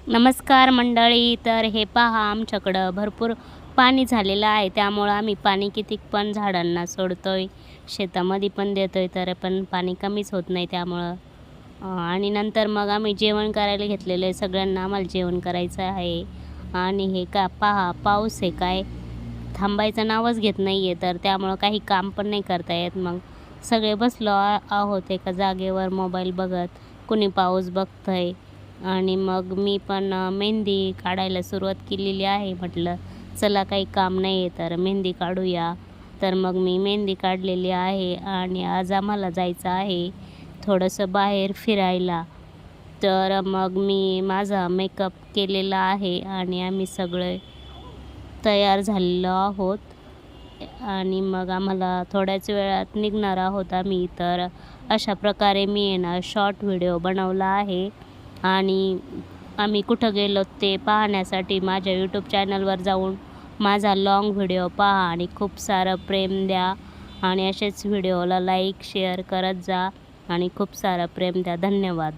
नमस्कार मंडळी. तर हे पहा, आमच्याकडं भरपूर पाणी झालेलं आहे. त्यामुळं आम्ही पाणी किती पण झाडांना सोडतोय, शेतामध्ये पण देतोय, तर पण पाणी कमीच होत नाही. त्यामुळं आणि नंतर मग आम्ही जेवण करायला घेतलेलं आहे. सगळ्यांना आम्हाला जेवण करायचं आहे. आणि हे का पहा, पाऊस आहे काय थांबायचं नावच घेत नाही आहे. तर त्यामुळं काही काम पण नाही करता येत. मग सगळे बसलो आहोत एका जागेवर मोबाईल बघत. कुणी पाऊस बघतंय आणि मग मी पण मेहंदी काढायला सुरुवात केलेली आहे. म्हटलं चला काही काम नाही आहे तर मेहंदी काढूया. तर मग मी मेहंदी काढलेली आहे आणि आज आम्हाला जायचं आहे थोडंसं बाहेर फिरायला. तर मग मी माझा मेकअप केलेला आहे आणि आम्ही सगळे तयार झालेलो आहोत आणि मग आम्हाला थोड्याच वेळात निघणार आहोत आम्ही. तर अशा प्रकारे मी आहे ना शॉर्ट व्हिडिओ बनवला आहे आणि आम्ही कुठं गेलो ते पाहण्यासाठी माझ्या यूट्यूब चॅनलवर जाऊन माझा लाँग व्हिडिओ पहा आणि खूप सारं प्रेम द्या आणि असेच व्हिडिओला लाईक शेअर करत जा आणि खूप सारं प्रेम द्या. धन्यवाद.